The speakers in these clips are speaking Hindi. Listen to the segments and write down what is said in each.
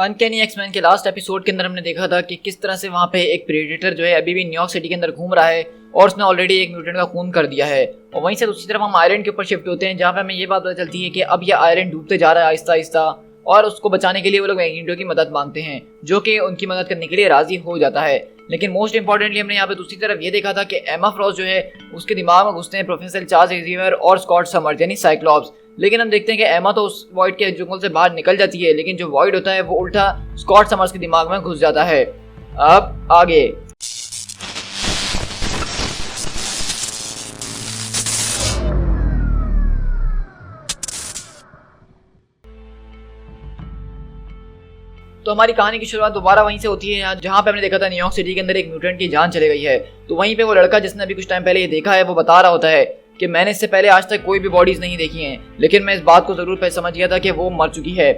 अनकैनी एक्स-मैन के लास्ट एपिसोड के अंदर हमने देखा था कि किस तरह से वहाँ पे एक प्रेडेटर जो है अभी भी न्यूयॉर्क सिटी के अंदर घूम रहा है और उसने ऑलरेडी एक म्यूटेंट का खून कर दिया है। और वहीं से दूसरी तरफ हम आयरलैंड के ऊपर शिफ्ट होते हैं, जहाँ पे हमें ये बात पता चलती है कि अब ये आयरलैंड डूबते जा रहा है आहिस्ता आहिस्ता, और उसको बचाने के लिए वो लोग मैग्नीटो की मदद मांगते हैं, जो कि उनकी मदद करने के लिए राजी हो जाता है। लेकिन मोस्ट इंपॉर्टेंटली हमने यहाँ पे दूसरी तरफ ये देखा था कि एमा फ्रॉस्ट जो है उसके दिमाग में घुसते हैं प्रोफेसर चार्ल्स एक्सेवियर और स्कॉट समर्स यानी साइक्लॉप्स। लेकिन हम देखते हैं कि एमा तो उस वॉइड के जंगल से बाहर निकल जाती है, लेकिन जो वॉइड होता है वो उल्टा स्कॉट समर्स के दिमाग में घुस जाता है। अब आगे तो हमारी कहानी की शुरुआत दोबारा वहीं से होती है जहाँ पे हमने देखा था न्यूयॉर्क सिटी के अंदर एक म्यूटेंट की जान चली गई है। तो वहीं पे वो लड़का जिसने अभी कुछ टाइम पहले ये देखा है वो बता रहा होता है कि मैंने इससे पहले आज तक कोई भी बॉडीज नहीं देखी हैं, लेकिन मैं इस बात को जरूर पहले समझ गया था कि वो मर चुकी है।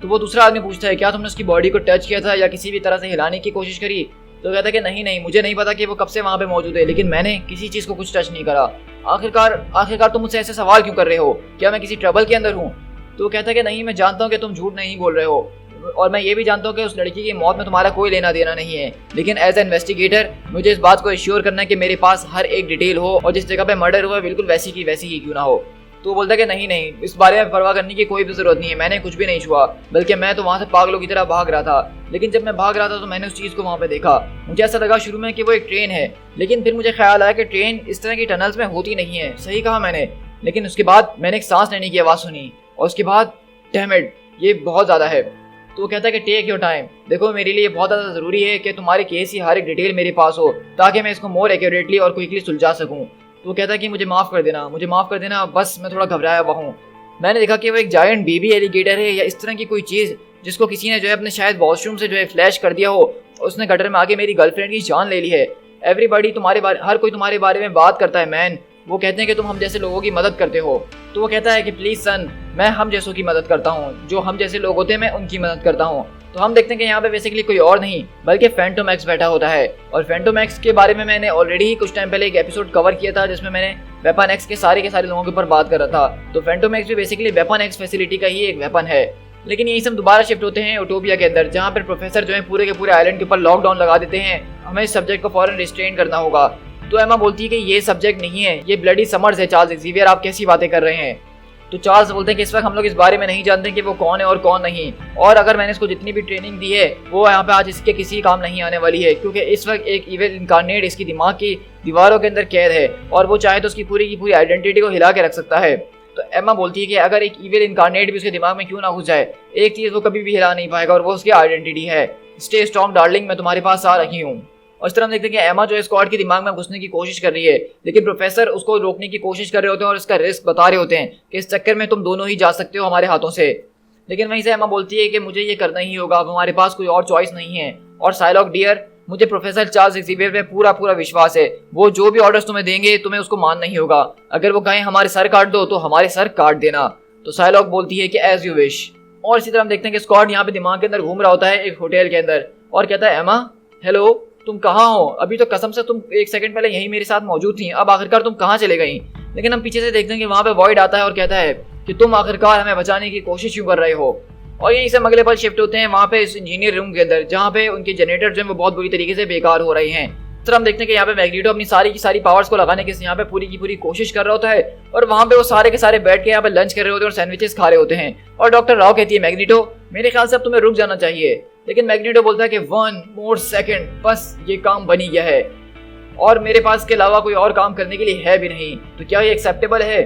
तो वो दूसरा आदमी पूछता है क्या तुमने उसकी बॉडी को टच किया था या किसी भी तरह से हिलाने की कोशिश करी? तो कहता है कि नहीं, मुझे नहीं पता कि वो कब से वहाँ पे मौजूद है, लेकिन मैंने किसी चीज को कुछ टच नहीं करा। आखिरकार तुम मुझसे ऐसे सवाल क्यों कर रहे हो? क्या मैं किसी ट्रबल के अंदर हूँ? तो कहता है कि नहीं, मैं जानता हूँ कि तुम झूठ नहीं बोल रहे हो और मैं ये भी जानता हूँ कि उस लड़की की मौत में तुम्हारा कोई लेना देना नहीं है, लेकिन एज ए इन्वेस्टिगेटर मुझे इस बात को एश्योर करना है कि मेरे पास हर एक डिटेल हो और जिस जगह पे मर्डर हुआ है बिल्कुल वैसी की वैसी ही क्यों ना हो। तो वो बोलता है कि नहीं, इस बारे में परवाह करने की कोई भी जरूरत नहीं है, मैंने कुछ भी नहीं छुआ, बल्कि मैं तो वहाँ से पागलों की तरह भाग रहा था। लेकिन जब मैं भाग रहा था तो मैंने उस चीज़ को वहाँ पे देखा। मुझे ऐसा लगा शुरू में कि वो एक ट्रेन है, लेकिन फिर मुझे ख्याल आया कि ट्रेन इस तरह की टनल्स में होती नहीं है। सही कहा मैंने। लेकिन उसके बाद मैंने एक सांस लेने की आवाज़ सुनी और उसके बाद डैम इट, ये बहुत ज़्यादा है। तो वो कहता है कि टेक योर टाइम, देखो मेरे लिए बहुत ज़्यादा ज़रूरी है कि तुम्हारे केस की हर एक डिटेल मेरे पास हो ताकि मैं इसको मोर एक्यूरेटली और क्विकली सुलझा सकूं। तो वो कहता है कि मुझे माफ़ कर देना, बस मैं थोड़ा घबराया हुआ हूँ। मैंने देखा कि वो एक जायंट बेबी एलिगेटर है या इस तरह की कोई चीज़ जिसको किसी ने जो है अपने शायद वॉशरूम से जो है फ्लैश कर दिया हो, उसने गटर में आके मेरी गर्लफ्रेंड की जान ले ली है। एवरीबॉडी हर कोई तुम्हारे बारे में बात करता है मैन। वो कहते हैं कि तुम हम जैसे लोगों की मदद करते हो। तो वो कहता है कि प्लीज़ सन, मैं हम जैसों की मदद करता हूँ, जो हम जैसे लोग होते हैं मैं उनकी मदद करता हूँ। तो हम देखते हैं कि यहाँ पे बेसिकली कोई और नहीं बल्कि फैंटोम एक्स बैठा होता है। और फैंटोम एक्स के बारे में मैंने ऑलरेडी ही कुछ टाइम पहले एक एपिसोड कवर किया था जिसमें मैंने वेपन एक्स के सारे लोगों के ऊपर बात कर रहा था। तो फैंटोम एक्स भी बेसिकली वेपन एक्स फैसिलिटी का ही एक वेपन है। लेकिन यही सब दोबारा शिफ्ट होते हैं यूटोपिया के अंदर, जहाँ पर प्रोफेसर जो है पूरे के पूरे आइलैंड के ऊपर लॉकडाउन लगा देते हैं। हमें इस सब्जेक्ट को फौरन रिस्ट्रेन करना होगा। तो एमा बोलती है कि ये सब्जेक्ट नहीं है, ये ब्लडी समर्स है चार्ल्स एक्सेवियर, आप कैसी बातें कर रहे हैं? तो चार्ल्स बोलते हैं कि इस वक्त हम लोग इस बारे में नहीं जानते कि वो कौन है और कौन नहीं, और अगर मैंने इसको जितनी भी ट्रेनिंग दी है वो यहाँ पे आज इसके किसी काम नहीं आने वाली है, क्योंकि इस वक्त एक इविल इनकारनेट इसकी दिमाग की दीवारों के अंदर कैद है और वो चाहे तो उसकी पूरी की पूरी आइडेंटिटी को हिला के रख सकता है। तो एमा बोलती है कि अगर एक इविल इनकारनेट भी उसके दिमाग में क्यों ना घुस जाए, एक चीज़ वो कभी भी हिला नहीं पाएगा और वो उसकी आइडेंटिटी है। स्टे स्ट्रॉन्ग डार्लिंग, मैं तुम्हारे पास आ रही हूँ। और इस तरह हम देखते हैं कि एमा जो है स्कॉट के दिमाग में घुसने की कोशिश कर रही है, लेकिन प्रोफेसर उसको रोकने की कोशिश कर रहे होते हैं और इसका रिस्क बता रहे होते हैं कि इस चक्कर में तुम दोनों ही जा सकते हो हमारे हाथों से। लेकिन वहीं से एमा बोलती है कि मुझे ये करना ही होगा, अब हमारे पास कोई और चॉइस नहीं है। और साइलॉक डियर, मुझे प्रोफेसर चार्ल्स एक्सेवियर पे पूरा विश्वास है, वो जो भी ऑर्डर्स तुम्हें देंगे तुम्हें उसको मानना ही होगा। अगर वो कहें हमारे सर काट दो तो हमारे सर काट देना। तो साइलॉक बोलती है कि एज यू विश। और इसी तरह हम देखते हैं कि स्कॉट यहाँ पे दिमाग के अंदर घूम रहा होता है एक होटल के अंदर और कहता है एमा हेलो, तुम कहाँ हो? अभी तो कसम से तुम एक सेकंड पहले यहीं मेरे साथ मौजूद थी, अब आखिरकार तुम कहाँ चले गई? लेकिन हम पीछे से देखते हैं कि वहाँ पे वॉइड आता है और कहता है कि तुम आखिरकार हमें बचाने की कोशिश क्यों कर रहे हो? और यहीं से हम अगले पल शिफ्ट होते हैं वहाँ पे इस इंजीनियर रूम के अंदर, जहाँ पे उनके जनरेटर जो है वो बहुत बुरी तरीके से बेकार हो रहे हैं। तो हम देखते हैं कि यहाँ पे मैग्नीटो अपनी सारी की सारी पावर्स को लगाने की यहाँ पे पूरी की पूरी कोशिश कर रहा होता है और वहाँ पे वो सारे के सारे बैठ के यहाँ पे लंच कर रहे होते हैं और सैंडविचेस खा रहे होते हैं। और डॉक्टर राव कहती है मैग्नीटो, मेरे ख्याल से अब तुम्हें रुक जाना चाहिए। लेकिन मैग्नीटो बोलता है कि 1 more second, बस ये काम बनी गया है और मेरे पास के अलावा कोई और काम करने के लिए है भी नहीं, तो क्या ये एक्सेप्टेबल है?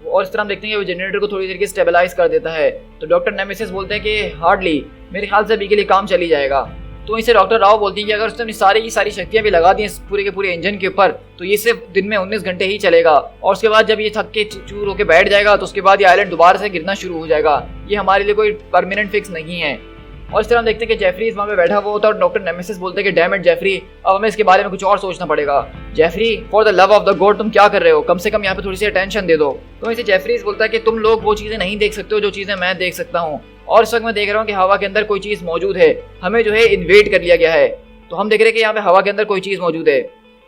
और इस तरह हम देखते हैं कि वो जनरेटर को थोड़ी देर के स्टेबलाइज कर देता है। तो डॉक्टर नेमेसिस बोलते हैं कि हार्डली, मेरे ख्याल से अभी के लिए काम चली जाएगा। तो इसे डॉक्टर राव बोलती है कि अगर उसने अपनी सारी की सारी शक्तियाँ भी लगा दी इस पूरे के पूरे इंजन के ऊपर तो ये सिर्फ दिन में 19 घंटे ही चलेगा और उसके बाद जब ये थक के चूर होकर बैठ जाएगा तो उसके बाद ये आइलैंड दोबारा से गिरना शुरू हो जाएगा। ये हमारे लिए कोई परमानेंट फिक्स नहीं है। और इस तरह हम देखते हैं कि जेफरी वहाँ पे बैठा हुआ होता है और डॉक्टर नेमेसिस बोलते हैं कि डैम इट जेफरी, अब हमें इसके बारे में कुछ और सोचना पड़ेगा। Jeffrey, for the love of the God तुम क्या कर रहे हो? कम से कम यहाँ पे थोड़ी सी अटेंशन दे दो। तो इसे जेफरी बोलता है कि तुम लोग वो चीज़ें नहीं देख सकते हो जो चीज़ें मैं देख सकता हूँ, और इस वक्त मैं देख रहा हूँ कि हवा के अंदर कोई चीज़ मौजूद है, हमें जो है इन्वेड कर लिया गया है। तो हम देख रहे हैं कि यहाँ पे हवा के अंदर कोई चीज़ मौजूद है।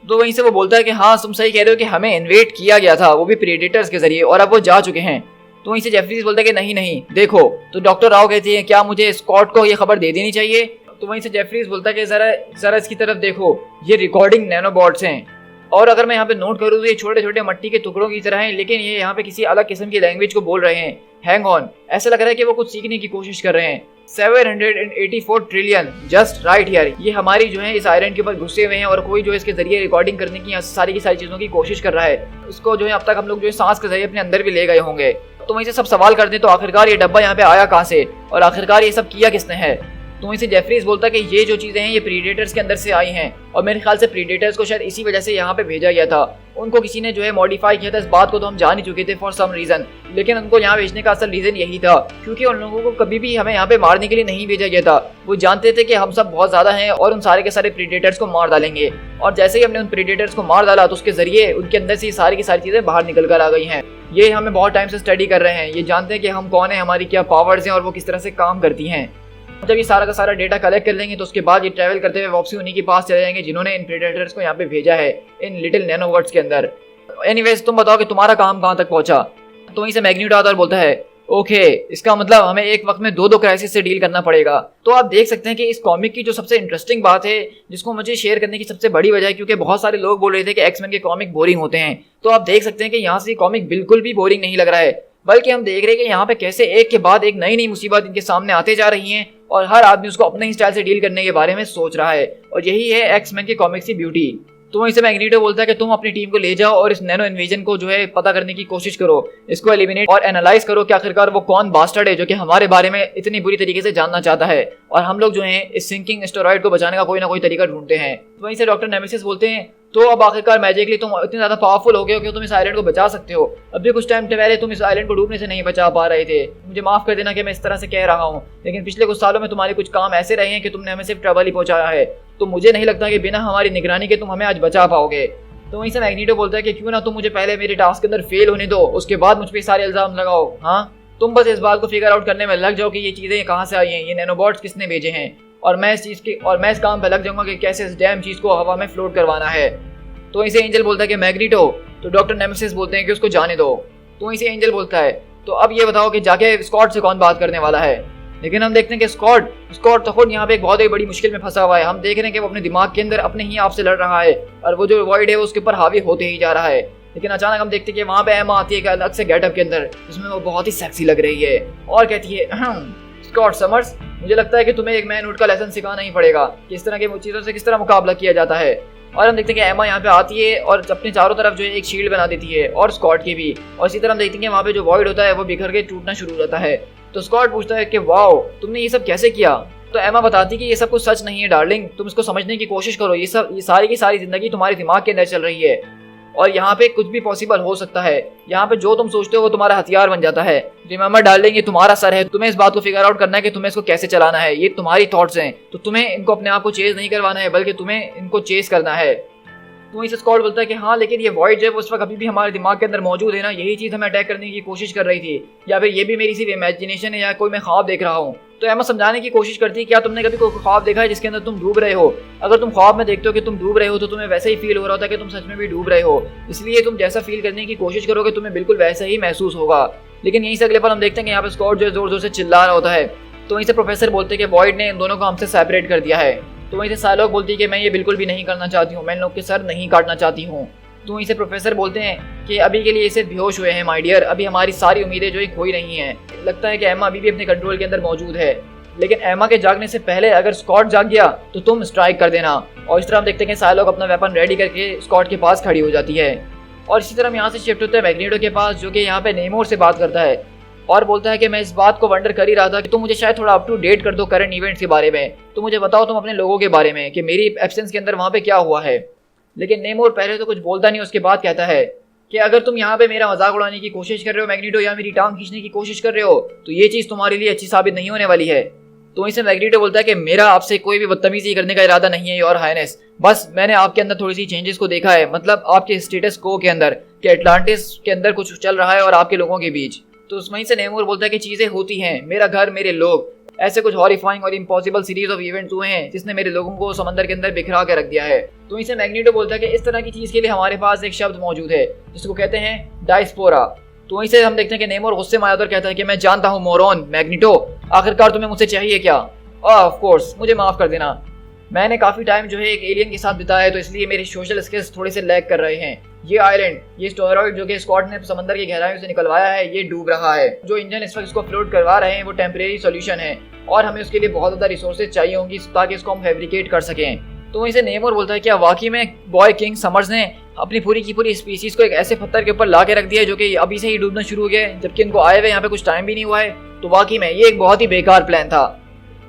तो वहीं से वो बोलता है कि हाँ तुम सही कह रहे हो कि हमें इन्वेड किया गया था, वो भी प्रेडेटर्स के जरिए, और अब वो जा चुके हैं। तो वहीं से जेफरीज बोलता है कि नहीं नहीं देखो, तो डॉक्टर राव कहती है क्या मुझे स्कॉट को ये खबर दे देनी चाहिए। तो वहीं से जेफरीज बोलता है कि जरा इसकी तरफ देखो, ये रिकॉर्डिंग नैनोबॉट्स हैं, और अगर मैं यहाँ पे नोट करूँ तो ये छोटे छोटे मट्टी के टुकड़ों की तरह हैं, लेकिन ये यहाँ पे किसी अलग किस्म की लैंग्वेज को बोल रहे हैं। हैंग ऑन, ऐसा लग रहा है कि वो कुछ सीखने की कोशिश कर रहे हैं। 784 ट्रिलियन जस्ट राइट हियर, ये हमारी जो है इस आइलैंड के ऊपर घुसे हुए हैं और कोई जो है इसके जरिए रिकॉर्डिंग करने की सारी की सारी चीजों की कोशिश कर रहा है। उसको जो है अब तक हम लोग जो है सांस के जरिए अपने अंदर भी ले गए होंगे। तो वहीं से सब सवाल करते हैं तो आखिरकार ये डब्बा यहाँ पे आया कहाँ से और आखिरकार ये सब किया किसने है। तो वहीं से जेफरीज बोलता है कि ये जो चीजें हैं ये प्रीडेटर्स के अंदर से आई हैं और मेरे ख्याल से प्रीडेटर्स को शायद इसी वजह से यहाँ पे भेजा गया था। उनको किसी ने जो है मॉडिफाई किया था, इस बात को तो हम जान ही चुके थे फॉर सम रीजन, लेकिन उनको यहाँ भेजने का असल रीजन यही था क्योंकि उन लोगों को कभी भी हमें यहाँ पे मारने के लिए नहीं भेजा गया था। वो जानते थे कि हम सब बहुत ज्यादा हैं और उन सारे के सारे प्रीडेटर्स को मार डालेंगे, और जैसे ही हमने उन प्रीडेटर्स को मार डाला तो उसके जरिए उनके अंदर से सारी की सारी चीजें बाहर निकल कर आ गई हैं। ये हमें बहुत टाइम से स्टडी कर रहे हैं, ये जानते हैं कि हम कौन है, हमारी क्या पावर्स हैं और वो किस तरह से काम करती हैं। जब ये सारा का सारा डेटा कलेक्ट कर लेंगे तो उसके बाद ये ट्रैवल करते हुए वापसी उन्हीं के पास चले जाएंगे जिन्होंने इन प्रेडेटर्स को यहाँ पे भेजा है इन लिटिल नैनोवर्ड्स के अंदर। एनीवेज तुम बताओ कि तुम्हारा काम कहाँ तक पहुंचा। तो वहीं से मैग्नीटो आता और बोलता है ओके, इसका मतलब हमें एक वक्त में दो क्राइसिस से डील करना पड़ेगा। तो आप देख सकते हैं कि इस कॉमिक की जो सबसे इंटरेस्टिंग बात है, जिसको मुझे शेयर करने की सबसे बड़ी वजह है, क्योंकि बहुत सारे लोग बोल रहे थे कि एक्समैन के कॉमिक बोरिंग होते हैं, तो आप देख सकते हैं कि यहाँ से कॉमिक बिल्कुल भी बोरिंग नहीं लग रहा है, बल्कि हम देख रहे हैं कि यहाँ पे कैसे एक के बाद एक नई नई मुसीबत इनके सामने आते जा रही हैं और हर आदमी उसको अपने ही स्टाइल से डील करने के बारे में सोच रहा है, और यही है एक्समैन के कॉमिक्स की ब्यूटी। तो वहीं से मैग्नीटो बोलता है कि तुम अपनी टीम को ले जाओ और इस नैनो इन्वेजन को जो है पता करने की कोशिश करो, इसको एलिमिनेट और एनालाइज करो कि आखिरकार वो कौन बास्टर्ड है जो कि हमारे बारे में इतनी बुरी तरीके से जानना चाहता है, और हम लोग जो है इस सिंकिंग एस्टेरॉइड को बचाने का कोई ना कोई तरीका ढूंढते हैं। तो वहीं से डॉक्टर नेमेसिस बोलते हैं तो अब आखिरकार मैजिकली तुम इतने ज्यादा पावरफुल हो गए हो कि तुम इस आइलैंड को बचा सकते हो। अभी कुछ टाइम पहले तुम इस आइलैंड को डूबने से नहीं बचा पा रहे थे। मुझे माफ कर देना कि मैं इस तरह से कह रहा हूँ, लेकिन पिछले कुछ सालों में तुम्हारे कुछ काम ऐसे रहे हैं कि तुमने हमें सिर्फ ट्रबल ही पहुंचाया है, तो मुझे नहीं लगता कि बिना हमारी निगरानी के तुम हमें आज बचा पाओगे। तो वहीं से मैग्नीटो बोलता है कि क्यों ना तुम मुझे पहले मेरे टास्क के अंदर फेल होने दो, उसके बाद मुझ पे सारे इल्जाम लगाओ। हाँ, तुम बस इस बात को फिगर आउट करने में लग जाओ कि ये चीजें कहाँ से आई हैं, ये नैनोबॉट्स किसने भेजे हैं, और मैं इस काम पे लग जाऊंगा कि कैसे इस डैम चीज को हवा में फ्लोट करवाना है। तो वहीं से एंजल बोलता है कि मैग्नीटो, तो डॉक्टर नेमेसिस बोलते हैं कि उसको जाने दो। तो वहीं से एंजल बोलता है तो अब ये बताओ कि जाके स्कॉट से कौन बात करने वाला है। लेकिन हम देखते हैं कि स्कॉट तो खुद यहाँ पे एक बहुत ही बड़ी मुश्किल में फंसा हुआ है। हम देख रहे हैं कि वो अपने दिमाग के अंदर अपने ही आप से लड़ रहा है और वो जो वॉइड है उसके ऊपर हावी होते ही जा रहा है। लेकिन अचानक हम देखते हैं कि वहाँ पे एमा आती है एक अलग से गेटअप के अंदर, जिसमें वो बहुत ही सेक्सी लग रही है और कहती है स्कॉट समर्स, मुझे लगता है कि तुम्हें एक मैनहुड का लेसन सिखाना ही पड़ेगा कि इस तरह की चीज़ों से किस तरह मुकाबला किया जाता है। और हम देखते हैं कि एमा यहाँ पे आती है और अपने चारों तरफ जो है एक शील्ड बना देती है, और स्कॉट की भी, और इसी तरह हम देखते हैं कि वहाँ पे जो वॉइड होता है वो बिखर के टूटना शुरू हो जाता है। तो स्कॉट पूछता है कि वाओ, तुमने ये सब कैसे किया। तो एमा बताती है कि ये सब कुछ सच नहीं है डार्लिंग, तुम इसको समझने की कोशिश करो, ये सारी की सारी जिंदगी तुम्हारे दिमाग के अंदर चल रही है और यहाँ पे कुछ भी पॉसिबल हो सकता है। यहाँ पे जो तुम सोचते हो वो तुम्हारा हथियार बन जाता है। रिमेंबर डार्लिंग, ये तुम्हारा सर है, तुम्हें इस बात को फिगर आउट करना है कि तुम्हें इसको कैसे चलाना है। ये तुम्हारी थॉट्स हैं, तो तुम्हें इनको अपने आप को चेज नहीं करवाना है, बल्कि तुम्हें इनको चेज करना है। तो वहीं से स्कॉट बोलता है कि हाँ, लेकिन ये वॉइड जो है उस वक्त अभी भी हमारे दिमाग के अंदर मौजूद है ना, यही चीज़ हमें अटैक करने की कोशिश कर रही थी, या फिर ये भी मेरी सिर्फ इमेजिनेशन है या कोई मैं ख्वाब देख रहा हूँ। तो एमा समझाने की कोशिश करती है क्या तुमने कभी कोई ख्वाब देखा है जिसके अंदर तुम डूब रहे हो। अगर तुम ख्वाब में देखते हो कि तुम डूब रहे हो तो तुम्हें वैसे ही फील हो रहा होता है कि तुम सच में भी डूब रहे हो, इसलिए तुम जैसा फील करने की कोशिश करोगे तुम्हें बिल्कुल वैसा ही महसूस होगा। लेकिन यहीं से अगले पल हम देखते हैं कि यहाँ पे स्कॉट जो जोर जोर से चिल्ला रहा होता है। तो वहीं से प्रोफेसर बोलते हैं कि वॉइड ने इन दोनों को हमसे सेपरेट कर दिया है। तो वहीं से साइलॉग बोलती है कि मैं ये बिल्कुल भी नहीं करना चाहती हूँ, मैं इन लोग के सर नहीं काटना चाहती हूँ। तो वहीं से प्रोफेसर बोलते हैं कि अभी के लिए इसे बेहोश हुए हैं माय डियर, अभी हमारी सारी उम्मीदें जो है खोई नहीं हैं। लगता है कि एमा अभी भी अपने कंट्रोल के अंदर मौजूद है, लेकिन एमा के जागने से पहले अगर स्कॉट जाग गया तो तुम स्ट्राइक कर देना। और इस तरह हम देखते हैं कि साइलॉग अपना वेपन रेडी करके स्कॉट के पास खड़ी हो जाती है। और इसी तरह हम यहाँ से शिफ्ट होते हैं मैग्नीटो के पास, जो कि यहाँ पे नेमोर से बात करता है और बोलता है कि मैं इस बात को वंडर कर ही रहा था कि तुम मुझे शायद थोड़ा अप टू डेट कर दो करंट इवेंट्स के बारे में, तो मुझे बताओ तुम अपने लोगों के बारे में कि मेरी एब्सेंस के अंदर वहाँ पे क्या हुआ है। लेकिन नेमोर पहले तो कुछ बोलता नहीं, उसके बाद कहता है कि अगर तुम यहाँ पे मेरा मजाक उड़ाने की कोशिश कर रहे हो मैग्नीटो, या मेरी टांग खींचने की कोशिश कर रहे हो, तो ये चीज़ तुम्हारे लिए अच्छी साबित नहीं होने वाली है। तो वहीं से मैग्नीटो बोलता है कि मेरा आपसे कोई भी बदतमीजी करने का इरादा नहीं है योर हाइनेस, बस मैंने आपके अंदर थोड़ी सी चेंजेस को देखा है, मतलब आपके स्टेटस को के अंदर कि अटलांटिस के अंदर कुछ चल रहा है और आपके लोगों के बीच। तो वहीं से नेमोर बोलता है कि चीज़ें होती हैं, मेरा घर, मेरे लोग, ऐसे कुछ हॉरिफाइंग और इम्पॉसिबल सीरीज ऑफ इवेंट्स हुए हैं जिसने मेरे लोगों को समंदर के अंदर बिखरा के रख दिया है। तो इसे मैग्नीटो बोलता है कि इस तरह की चीज़ के लिए हमारे पास एक शब्द मौजूद है जिसको कहते हैं डायस्पोरा। तो वहीं से हम देखते हैं कि नेमोर गुस्से में आता है और कहता है कि मैं जानता हूँ मोरॉन, मैग्नीटो, आखिरकार तुम्हें मुझसे चाहिए क्या? ऑफ कोर्स, मुझे माफ कर देना, मैंने काफी टाइम जो है एक एलियन के साथ बिताया है, तो इसलिए मेरे सोशल स्किल्स थोड़े से लैग कर रहे हैं। ये आइलैंड, ये स्टेरॉइड जो कि स्कॉट ने समंदर की गहराइयों से निकलवाया है, ये डूब रहा है। जो इंजन इस वक्त इसको फ्लोट करवा रहे हैं वो टेम्परेरी सॉल्यूशन है और हमें उसके लिए बहुत ज्यादा रिसोर्सेज चाहिए होंगी ताकि इसको हम फैब्रिकेट कर सकें। तो वहीं से नेमोर बोलता है क्या वाकई में बॉय किंग समर्स ने अपनी पूरी की पूरी स्पीसीज को एक ऐसे पत्थर के ऊपर ला के रख दिया है जो कि अभी से ही डूबना शुरू हो गया है, जबकि इनको आए हुए यहाँ पे कुछ टाइम भी नहीं हुआ है? तो वाकई में ये एक बहुत ही बेकार प्लान था।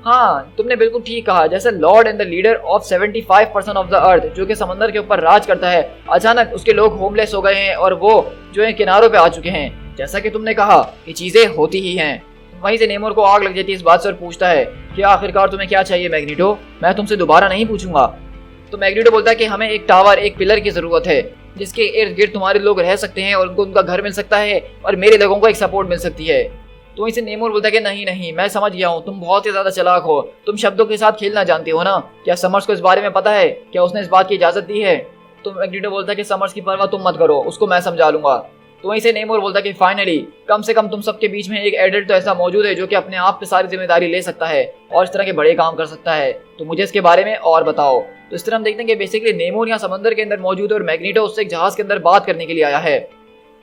हाँ, तुमने बिल्कुल ठीक कहा, जैसे Lord and the leader of 75% of the earth जो कि समंदर के ऊपर राज करता है, अचानक उसके लोग होमलेस हो गए हैं और वो जो है किनारों पे आ चुके हैं। जैसा कि तुमने कहा कि चीजें होती ही हैं। वहीं से नेमोर को आग लग जाती है इस बात से और पूछता है कि आखिरकार तुम्हें क्या चाहिए मैग्नीटो? मैं तुमसे दोबारा नहीं पूछूंगा। तो मैग्नीटो बोलता है कि हमें एक टावर, एक पिलर की जरूरत है जिसके इर्द गिर्द तुम्हारे लोग रह सकते हैं और उनको उनका घर मिल सकता है और मेरे लोगों को एक सपोर्ट मिल सकती है। तो वहीं से नेमोर बोलता है कि नहीं नहीं, मैं समझ गया हूँ, तुम बहुत ही ज्यादा चालाक हो, तुम शब्दों के साथ खेलना जानते हो ना। क्या समर्स को इस बारे में पता है? क्या उसने इस बात की इजाजत दी है? तो मैग्नीटो बोलता है कि समर्स की परवाह तुम मत करो, उसको मैं समझा लूंगा। तो वहीं से नेमोर बोलता है कि फाइनली कम से कम तुम सबके बीच में एक एडल्ट तो ऐसा मौजूद है जो कि अपने आप पे सारी जिम्मेदारी ले सकता है और इस तरह के बड़े काम कर सकता है। तो मुझे इसके बारे में और बताओ। तो इस तरह हम देखते हैं कि बेसिकली नेमोर यहाँ समंदर के अंदर मौजूद है और मैग्नीटो उससे एक जहाज के अंदर बात करने के लिए आया है।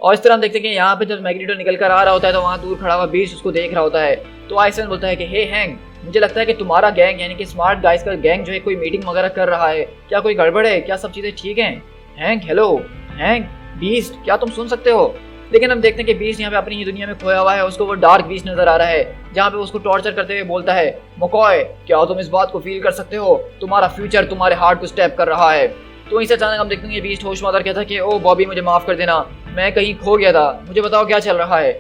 और इस तरह हम देखते हैं कि यहाँ पे जब मैग्नीटो निकल कर आ रहा होता है तो वहाँ दूर खड़ा हुआ बीस्ट उसको देख रहा होता है। तो आइसमैन बोलता है कि हे हैंग, मुझे लगता है कि तुम्हारा गैंग यानी कि स्मार्ट गाइस का गैंग जो है कोई मीटिंग वगैरह कर रहा है। क्या कोई गड़बड़ है? क्या सब चीजें ठीक हैं? हैंग, हेलो हैंग, बीस्ट, क्या तुम सुन सकते हो? लेकिन हम देखते हैं कि बीस्ट यहाँ पे अपनी ही दुनिया में खोया हुआ है। उसको वो डार्क बीस्ट नजर आ रहा है जहाँ पे उसको टॉर्चर करते हुए बोलता है, मकॉय, क्या तुम इस बात को फील कर सकते हो? तुम्हारा फ्यूचर तुम्हारे हार्ट को स्टेप कर रहा है। तो इसे अचानक हम देखते हैं कि बीस्ट होश में आकर कहता है कि ओ बॉबी, मुझे माफ कर देना, मैं कहीं खो गया था, मुझे बताओ क्या चल रहा है।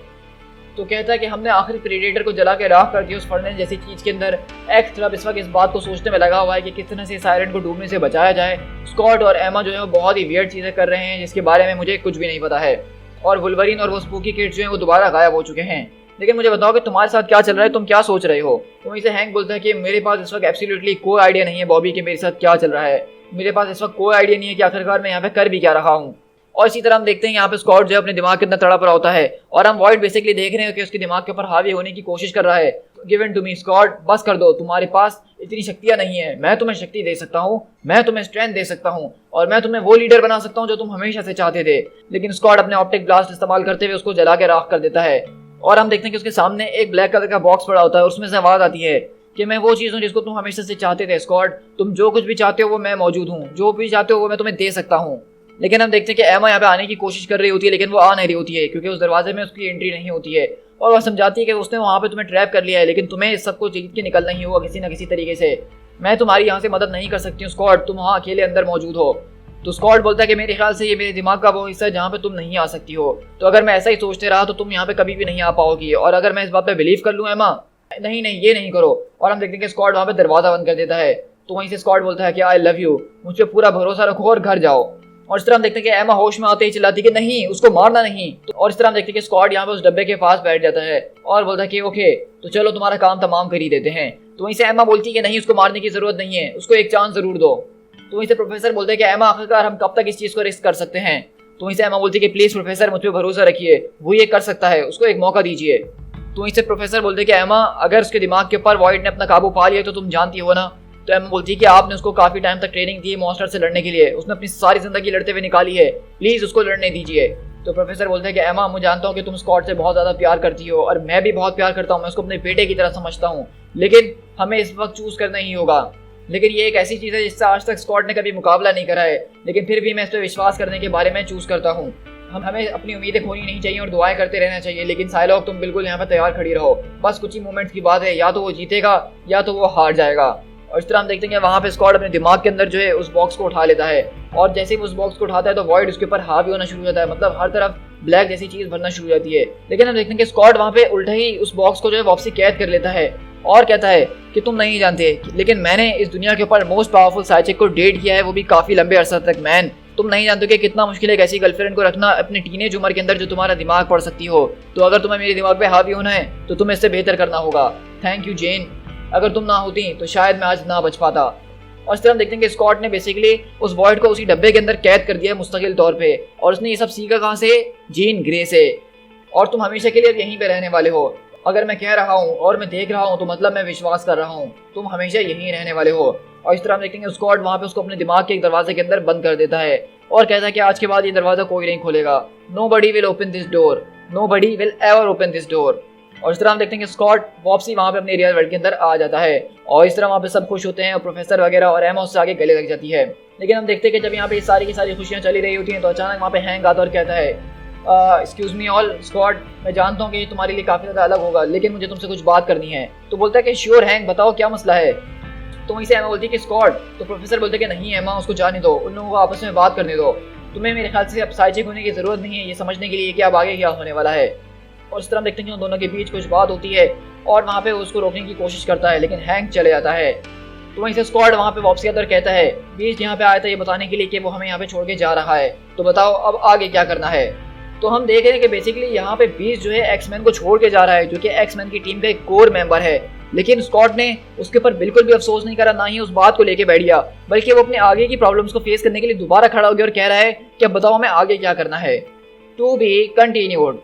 तो कहता है कि हमने आखिर प्रेडेटर को जला के राख कर दिया उस फर्नेस जैसी चीज के अंदर। एक्स क्लब इस वक्त इस बात को सोचने में लगा हुआ है कि किस तरह से सायरन को डूबने से बचाया जाए। स्कॉट और एमा जो है वो बहुत ही वियर्ड चीजें कर रहे हैं जिसके बारे में मुझे कुछ भी नहीं पता है। और वुल्वरीन और वो स्पूकी किड्स जो है वो दोबारा गायब हो चुके हैं। लेकिन मुझे बताओ कि तुम्हारे साथ क्या चल रहा है, तुम क्या सोच रहे हो? तो वहीं से हैंक बोलता है कि मेरे पास इस वक्त एब्सोल्युटली कोई आइडिया नहीं है बॉबी कि मेरे साथ क्या चल रहा है। मेरे पास इस वक्त कोई आइडिया नहीं है कि आखिरकार मैं यहाँ पे कर भी क्या रहा हूँ। और इसी तरह हम देखते हैं यहाँ पे स्कॉट जो है अपने दिमाग के अंदर तड़प रहा होता है और हम वॉइड बेसिकली देख रहे हैं कि उसके दिमाग के ऊपर हावी होने की कोशिश कर रहा है। गिवन टू मी स्कॉट, बस कर दो, तुम्हारे पास इतनी शक्तियां नहीं है। मैं तुम्हें शक्ति दे सकता हूँ, मैं तुम्हें स्ट्रेंथ दे सकता हूँ और मैं तुम्हें वो लीडर बना सकता हूँ जो तुम हमेशा से चाहते थे। लेकिन स्कॉट अपने ऑप्टिक ब्लास्ट इस्तेमाल करते हुए उसको जला के राख कर देता है। और हम देखते हैं कि उसके सामने एक ब्लैक कलर का बॉक्स पड़ा होता है और उसमें से आवाज आती है कि मैं वो चीज हूँ जिसको तुम हमेशा से चाहते थे स्कॉट, तुम जो कुछ भी चाहते हो वो मैं मौजूद हूँ, जो भी चाहते हो वो मैं तुम्हें दे सकता हूँ। लेकिन हम देखते हैं कि एमा यहाँ पे आने की कोशिश कर रही होती है लेकिन वो आ नहीं रही होती है क्योंकि उस दरवाजे में उसकी एंट्री नहीं होती है। और वह समझाती है कि उसने वहाँ पे तुम्हें ट्रैप कर लिया है लेकिन तुम्हें इस सबको जीत के निकलना ही होगा किसी न किसी तरीके से। मैं तुम्हारी यहाँ से मदद नहीं कर सकती हूँ स्कॉट, तुम वहाँ अकेले अंदर मौजूद हो। तो स्कॉट बोलता है कि मेरे ख्याल से ये मेरे दिमाग का वो हिस्सा है जहाँ पे तुम नहीं आ सकती हो। तो अगर मैं ऐसा ही सोचते रहा तो तुम यहाँ पे कभी भी नहीं आ पाओगी। और अगर मैं इस बात पे बिलीव कर लूँ एमा, नहीं नहीं ये नहीं करो। और हम देखते हैं कि स्कॉट वहाँ पे दरवाजा बंद कर देता है। तो वहीं से स्कॉट बोलता है कि आई लव यू, मुझ पे पूरा भरोसा रखो और घर जाओ। और इस तरह हम देखते हैं कि एमा होश में आते ही चिल्लाती है कि नहीं, उसको मारना नहीं। और इस तरह हम देखते हैं कि स्कॉट यहाँ पे उस डब्बे के पास बैठ जाता है और बोलता है कि ओके, तो चलो तुम्हारा काम तमाम कर ही देते हैं। तो वहीं से एमा बोलती है कि नहीं, उसको मारने की जरूरत नहीं है, उसको एक चांस जरूर दो। तो वहीं से प्रोफेसर बोलते हैं कि एमा आखिरकार हम कब तक इस चीज को रिस्क कर सकते हैं। तो वहीं से एमा बोलती है कि प्लीज प्रोफेसर मुझ पर भरोसा रखिए, वो ये कर सकता है, उसको एक मौका दीजिए। तो वहीं से प्रोफेसर बोलते हैं कि एमा अगर उसके दिमाग के ऊपर वॉइड ने अपना काबू पा लिया तो तुम जानती हो ना। तो एमा बोलती है कि आपने उसको काफी टाइम तक ट्रेनिंग दी मॉन्स्टर से लड़ने के लिए, उसने अपनी सारी जिंदगी लड़ते हुए निकाली है, प्लीज उसको लड़ने दीजिए। तो प्रोफेसर बोलते हैं कि एमा मुझे जानता हूँ कि तुम स्कॉट से बहुत ज्यादा प्यार करती हो और मैं भी बहुत प्यार करता हूँ, मैं उसको अपने बेटे की तरह समझता हूँ, लेकिन हमें इस वक्त चूज करना ही होगा। लेकिन ये एक ऐसी चीज है जिससे आज तक स्कॉट ने कभी मुकाबला नहीं करा है, लेकिन फिर भी मैं इस पर विश्वास करने के बारे में चूज करता हूँ। हमें अपनी उम्मीदें खोनी नहीं चाहिए और दुआएं करते रहना चाहिए। लेकिन साइलॉग तुम बिल्कुल यहाँ पर तैयार खड़ी रहो, बस कुछ ही मोमेंट्स की बात है, या तो वो जीतेगा या तो वो हार जाएगा। और इस तरह हम देखते हैं कि वहाँ पे स्कॉट अपने दिमाग के अंदर जो है उस बॉक्स को उठा लेता है और जैसे ही उस बॉक्स को उठाता है तो वॉइड उसके ऊपर हावी होना शुरू हो जाता है, मतलब हर तरफ ब्लैक जैसी चीज भरना शुरू हो जाती है। लेकिन हम देखते हैं कि स्कॉट वहाँ पे उल्टा ही उस बॉक्स को जो है वापसी कैद कर लेता है और कहता है कि तुम नहीं जानते, लेकिन मैंने इस दुनिया के ऊपर मोस्ट पावरफुल साइकिक को डेट किया है, वो भी काफी लंबे अरसा तक। मैन, तुम नहीं जानते कि कितना मुश्किल है एक ऐसी गर्लफ्रेंड को रखना अपने टीनेज उम्र के अंदर जो तुम्हारा दिमाग पढ़ सकती हो। तो अगर तुम्हें मेरे दिमाग पे हावी होना है तो तुम्हें इससे बेहतर करना होगा। थैंक यू जेन, अगर तुम ना होती तो शायद मैं आज ना बच पाता। और इस तरह हम देखते हैं कि स्कॉट ने बेसिकली उस वॉइड को उसी डब्बे के अंदर कैद कर दिया है मुस्तकिल तौर पे। और उसने ये सब सीखा कहाँ से? जीन ग्रे से। और तुम हमेशा के लिए अब यहीं पे रहने वाले हो। अगर मैं कह रहा हूँ और मैं देख रहा हूँ तो मतलब मैं विश्वास कर रहा हूँ, तुम हमेशा यहीं रहने वाले हो। और इस तरह हम देखेंगे स्कॉट वहाँ पे उसको अपने दिमाग के एक दरवाजे के अंदर बंद कर देता है और कहता है कि आज के बाद ये दरवाजा कोई नहीं खोलेगा। Nobody will open this door, nobody will ever open this door. और इस तरह हम देखते हैं कि स्कॉट वापसी वहाँ पे अपने रियल वर्ल्ड के अंदर आ जाता है और इस तरह वहाँ पे सब खुश होते हैं और प्रोफेसर वगैरह और एमा उससे आगे गले लग जाती है। लेकिन हम देखते हैं कि जब यहाँ पे सारी की सारी खुशियाँ चली रही होती हैं तो अचानक वहाँ पे हैंक आता और कहता है एक्सक्यूज मी ऑल स्कॉट, मैं जानता हूँ कि ये तुम्हारे लिए काफ़ी ज़्यादा अलग होगा लेकिन मुझे तुमसे कुछ बात करनी है। तो बोलता है कि श्योर हैंक, बताओ क्या मसला है। तो वहीं से एमा बोलती है कि स्कॉट। तो प्रोफेसर बोलते हैं कि नहीं एमा, उसको जाने दो, उन लोगों को आपस में बात करने दो। तुम्हें मेरे ख्याल से अब साइजिक होने की ज़रूरत नहीं है ये समझने के लिए कि अब आगे क्या होने वाला है। और इस तरह हम देखते हैं कि उन दोनों के बीच कुछ बात होती है और वहाँ पे उसको रोकने की कोशिश करता है लेकिन हैंक चले जाता है। तो वहीं से स्क्वाड वहाँ पे वापसी आता और कहता है बीच यहाँ पे आया था ये बताने के लिए कि वो हमें यहाँ पे छोड़ के जा रहा है, तो बताओ अब आगे क्या करना है। तो हम देख रहे हैं कि बेसिकली यहाँ पे बीच जो है एक्समैन को छोड़ के जा रहा है जो कि एक्समैन की टीम का एक कोर मेंबर है। लेकिन स्कॉट ने उसके ऊपर बिल्कुल भी अफसोस नहीं करा, ना ही उस बात को लेके बैठ गया, बल्कि वो अपने आगे की प्रॉब्लम्स को फेस करने के लिए दोबारा खड़ा हो गया और कह रहा है कि अब बताओ हमें आगे क्या करना है। To be continued.